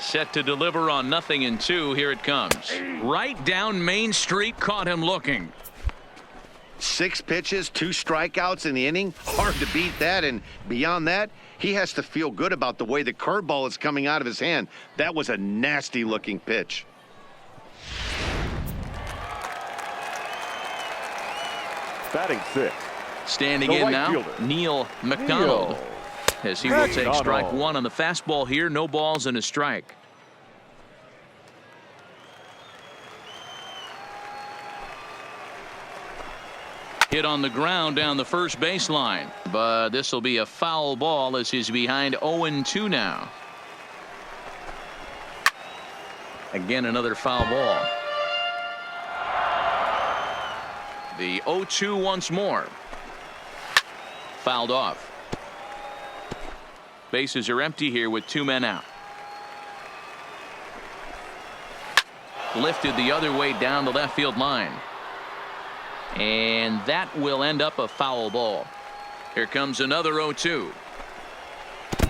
Set to deliver on 0-2. Here it comes. Right down Main Street, caught him looking. 6 pitches, 2 strikeouts in the inning. Hard to beat that. And beyond that, he has to feel good about the way the curveball is coming out of his hand. That was a nasty looking pitch. Batting 6. Standing in now, Neil McDonald. As he will take strike 1 on the fastball here. No balls and a strike. Hit on the ground down the first baseline, but this will be a foul ball as he's behind 0-2 now. Again, another foul ball. The 0-2 once more. Fouled off. Bases are empty here with 2 men out. Lifted the other way down the left field line. And that will end up a foul ball. Here comes another 0-2.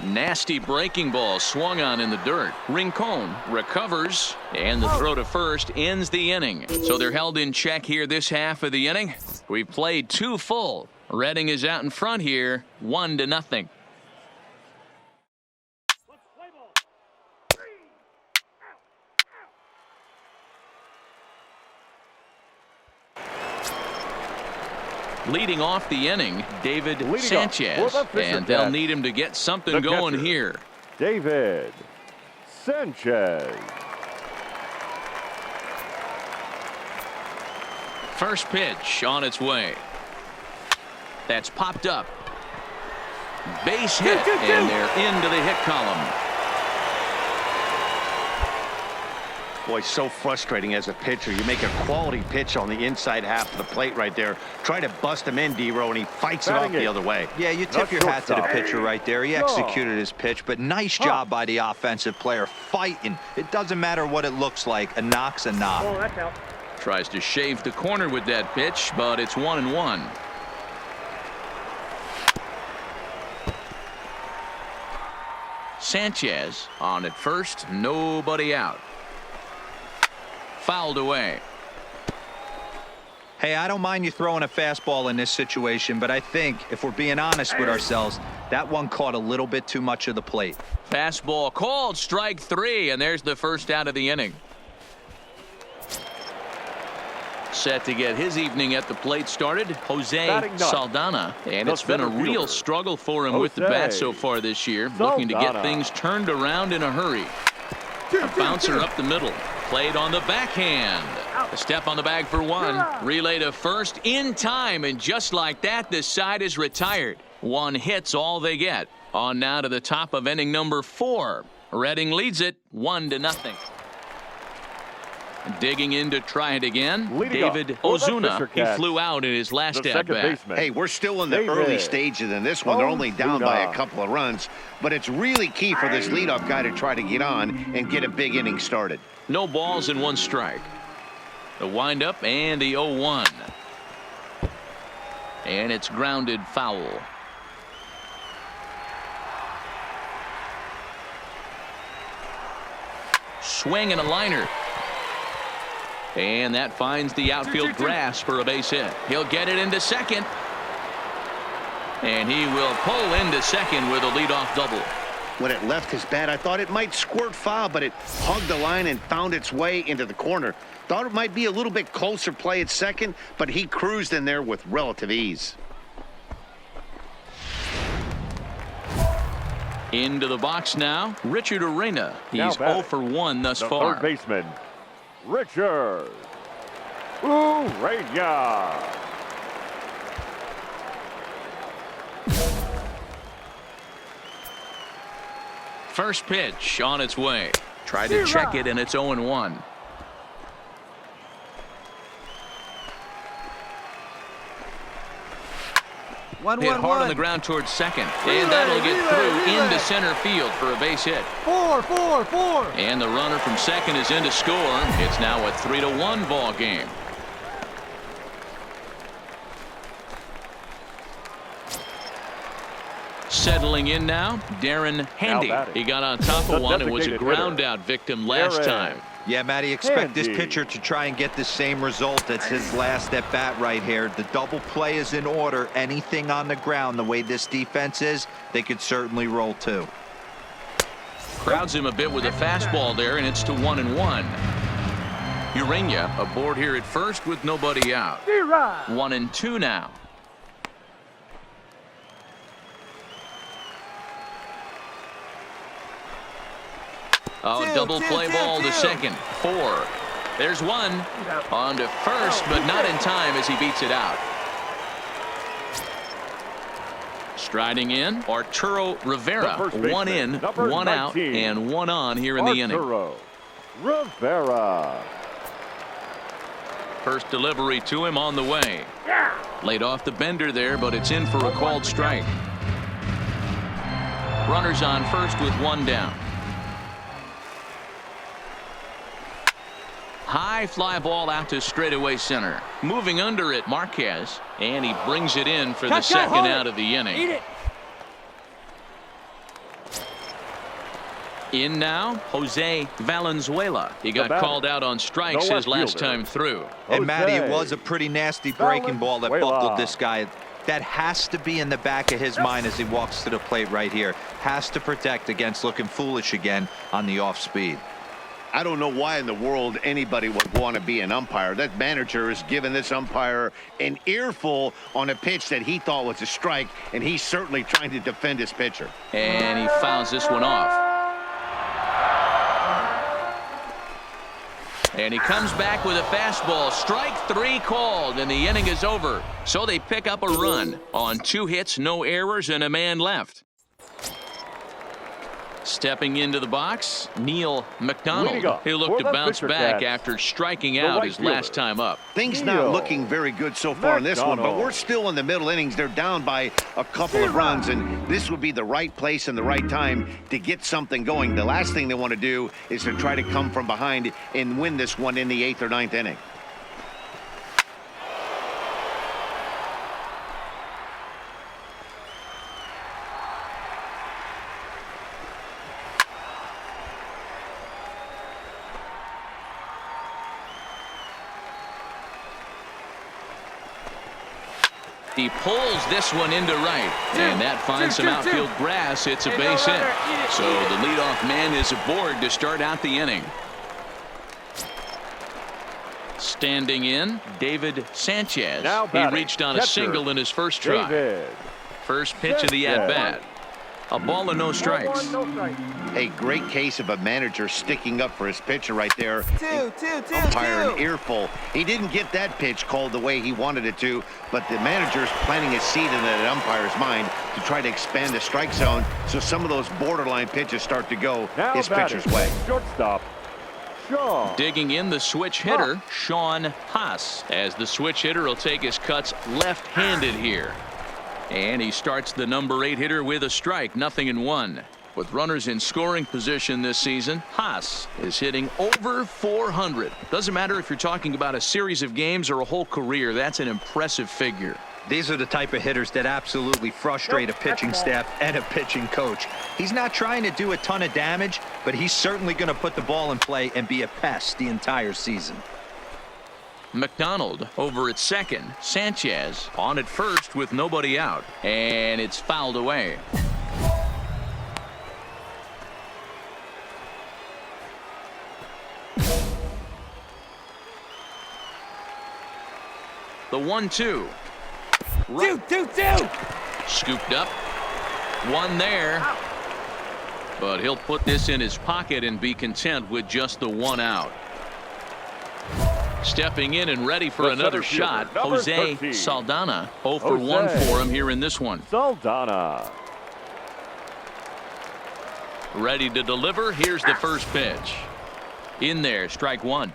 Nasty breaking ball swung on in the dirt. Rincon recovers, and the throw to first ends the inning. So they're held in check here this half of the inning. We've played 2 full. Redding is out in front here, 1-0. Leading off the inning, David Sanchez, and they'll need him to get something going here. David Sanchez. First pitch on its way. That's popped up. Base hit, and they're into the hit column. Boy, so frustrating as a pitcher. You make a quality pitch on the inside half of the plate right there. Try to bust him in, D-Row, and he fights it off the other way. Yeah, you tip your hat to the pitcher right there. He executed his pitch, but nice job by the offensive player fighting. It doesn't matter what it looks like. A knock's a knock. Oh, that's out. Tries to shave the corner with that pitch, but it's 1-1. Sanchez on at first, nobody out. Fouled away. Hey, I don't mind you throwing a fastball in this situation, but I think if we're being honest with ourselves, that one caught a little bit too much of the plate. Fastball called, strike 3, and there's the first out of the inning. Set to get his evening at the plate started, Jose Saldana, and it's been a real struggle for him with the bat so far this year, looking to get things turned around in a hurry. A bouncer up the middle, played on the backhand. A step on the bag for 1. Relay to first in time, and just like that, this side is retired. 1 hit's all they get. On now to the top of inning number 4. Redding leads it 1-0. Digging in to try it again, David Ozuna. He flew out in his last at-bat. Hey, we're still in the early stages in this one. They're only down by a couple of runs, but it's really key for this leadoff guy to try to get on and get a big inning started. No balls and 1 strike. The windup and the 0-1. And it's grounded foul. Swing and a liner. And that finds the outfield grass for a base hit. He'll get it into second. And he will pull into second with a leadoff double. When it left his bat, I thought it might squirt foul, but it hugged the line and found its way into the corner. Thought it might be a little bit closer play at second, but he cruised in there with relative ease. Into the box now, Richard Arena. He's 0 for 1 thus far. Third baseman, Richard Arena. First pitch on its way. Try to check it, and it's 0-1. Hit hard on the ground towards second, and that'll get through into center field for a base hit. 4. And the runner from second is in to score. It's now a 3-1 ball game. Settling in now, Darren Handy. He got on top of one and was a ground out victim last time. Yeah, Matty, expect this pitcher to try and get the same result. That's his last at bat right here. The double play is in order. Anything on the ground, the way this defense is, they could certainly roll too. Crowds him a bit with a fastball there, and it's to 1-1. Urania aboard here at first with nobody out. 1-2 now. Oh, double play ball to second. 4. There's one. On to first, but not in time as he beats it out. Striding in, Arturo Rivera. 1 in, 1 out, and 1 on here in the inning. Arturo Rivera. First delivery to him on the way. Laid off the bender there, but it's in for a called strike. Runners on first with 1 down. High fly ball out to straightaway center. Moving under it, Marquez, and he brings it in for the second out of the inning. In now, Jose Valenzuela. He got called out on strikes his last time through. And Matty, it was a pretty nasty breaking ball that buckled this guy. That has to be in the back of his mind as he walks to the plate right here. Has to protect against looking foolish again on the off speed. I don't know why in the world anybody would want to be an umpire. That manager is giving this umpire an earful on a pitch that he thought was a strike, and he's certainly trying to defend his pitcher. And he fouls this one off. And he comes back with a fastball. Strike 3 called, and the inning is over. So they pick up a run on 2 hits, no errors, and a man left. Stepping into the box, Neil McDonald. He'll look to bounce back after striking out his last time up. Things not looking very good so far in this one, but we're still in the middle innings. They're down by a couple of runs, and this would be the right place and the right time to get something going. The last thing they want to do is to try to come from behind and win this one in the 8th or 9th inning. He pulls this one into right, and that finds some outfield grass. It's a base hit. So the leadoff man is aboard to start out the inning. Standing in, David Sanchez. He reached on a single in his first try. First pitch of the at-bat. A ball and no strikes. A great case of a manager sticking up for his pitcher right there. Umpire an earful. He didn't get that pitch called the way he wanted it to, but the manager's planting a seed in that umpire's mind to try to expand the strike zone so some of those borderline pitches start to go his pitcher's way. Shortstop, Sean. Digging in the switch hitter, Sean Haas, as the switch hitter will take his cuts left-handed here. And he starts the number 8 hitter with a strike, 0-1. With runners in scoring position this season, Haas is hitting over 400. Doesn't matter if you're talking about a series of games or a whole career. That's an impressive figure. These are the type of hitters that absolutely frustrate a pitching staff and a pitching coach. He's not trying to do a ton of damage, but he's certainly going to put the ball in play and be a pest the entire season. McDonald over at second. Sanchez on at first with nobody out. And it's fouled away. The 1-2. Scooped up. One there. But he'll put this in his pocket and be content with just the 1 out. Stepping in and ready for another shot, Jose Saldana. 0 for 1 for him here in this one. Saldana. Ready to deliver. Here's the first pitch. In there, strike 1.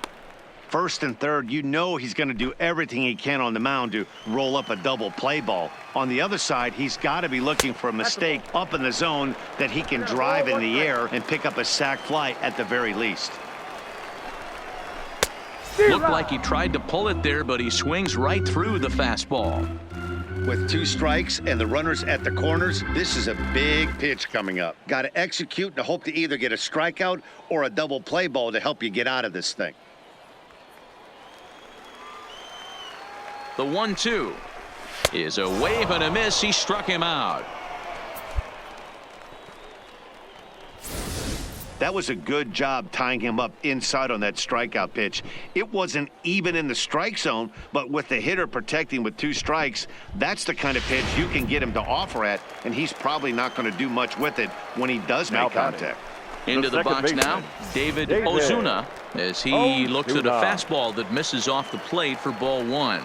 First and third, you know he's going to do everything he can on the mound to roll up a double play ball. On the other side, he's got to be looking for a mistake up in the zone that he can drive in the air and pick up a sac fly at the very least. Looked like he tried to pull it there, but he swings right through the fastball. With 2 strikes and the runners at the corners, this is a big pitch coming up. Got to execute and hope to either get a strikeout or a double play ball to help you get out of this thing. The 1-2 is a wave and a miss. He struck him out. That was a good job tying him up inside on that strikeout pitch. It wasn't even in the strike zone, but with the hitter protecting with 2 strikes, that's the kind of pitch you can get him to offer at, and he's probably not going to do much with it when he does make contact. Into the box now, David Ozuna, as he looks at a fastball that misses off the plate for ball 1.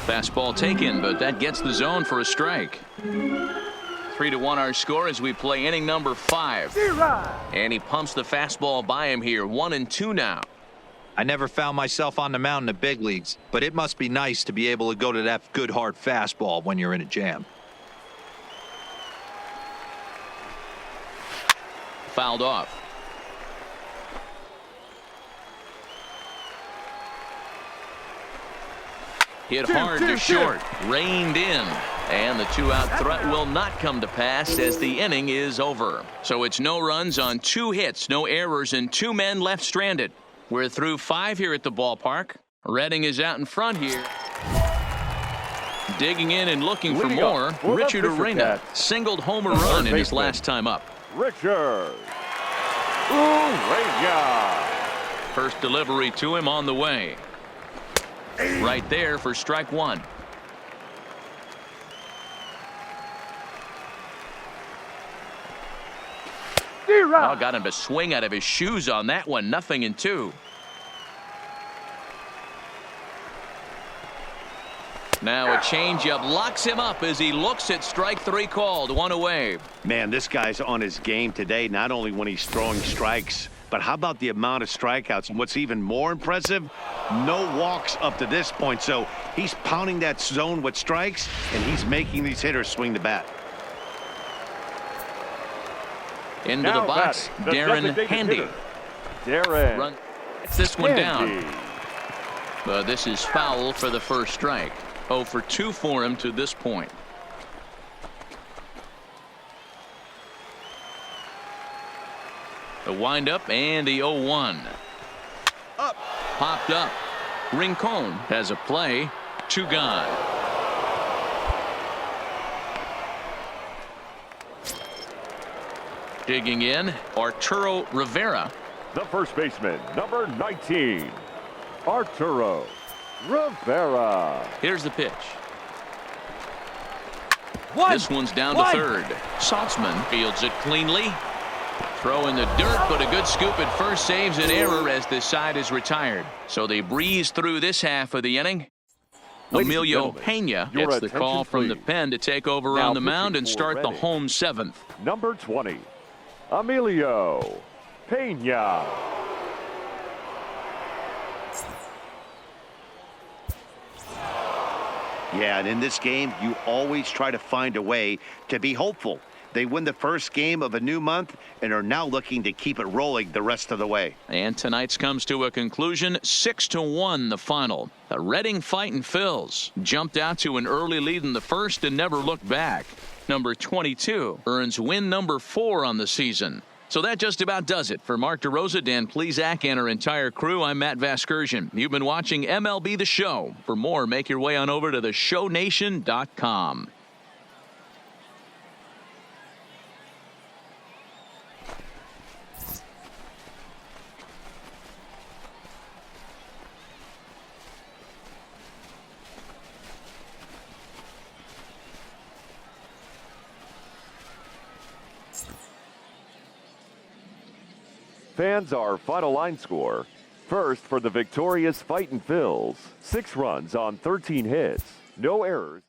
Fastball taken, but that gets the zone for a strike. 3-1 our score as we play inning number 5. And he pumps the fastball by him here. 1-2 now. I never found myself on the mound in the big leagues, but it must be nice to be able to go to that good hard fastball when you're in a jam. Fouled off. Hit hard to short. Reined in. And the 2-out threat will not come to pass as the inning is over. So it's no runs on 2 hits, no errors, and 2 men left stranded. We're through 5 here at the ballpark. Redding is out in front here. Digging in and looking for more. Richard Arena singled home a run in his last time up. Richard Arena. First delivery to him on the way. Right there for strike 1. Oh, got him to swing out of his shoes on that one. 0-2. Now a changeup locks him up as he looks at strike 3 called. 1 away. Man, this guy's on his game today, not only when he's throwing strikes, but how about the amount of strikeouts? And what's even more impressive, no walks up to this point. So he's pounding that zone with strikes, and he's making these hitters swing the bat. Into the box, Darren Handy. Darren. It's this one down. But this is foul for the first strike. 0 for 2 for him to this point. The windup and the 0-1. Up. Popped up. Rincon has a play. 2 gone. Digging in, Arturo Rivera. The first baseman, number 19, Arturo Rivera. Here's the pitch. This one's down to third. Saltzman fields it cleanly. Throw in the dirt, but a good scoop at first saves an error as this side is retired. So they breeze through this half of the inning. Emilio Pena gets the call from the pen to take over on the mound and start the home 7th. Number 20, Emilio Pena. Yeah, and in this game, you always try to find a way to be hopeful. They win the first game of a new month and are now looking to keep it rolling the rest of the way. And tonight's comes to a conclusion. 6-1 the final. The Redding Fightin' Phils jumped out to an early lead in the first and never looked back. Number 22 earns win number 4 on the season. So that just about does it. For Mark DeRosa, Dan Plesac, and our entire crew, I'm Matt Vasgersian. You've been watching MLB The Show. For more, make your way on over to theshownation.com. Fans, our final line score. First for the victorious Fightin' Phils. 6 runs on 13 hits. No errors.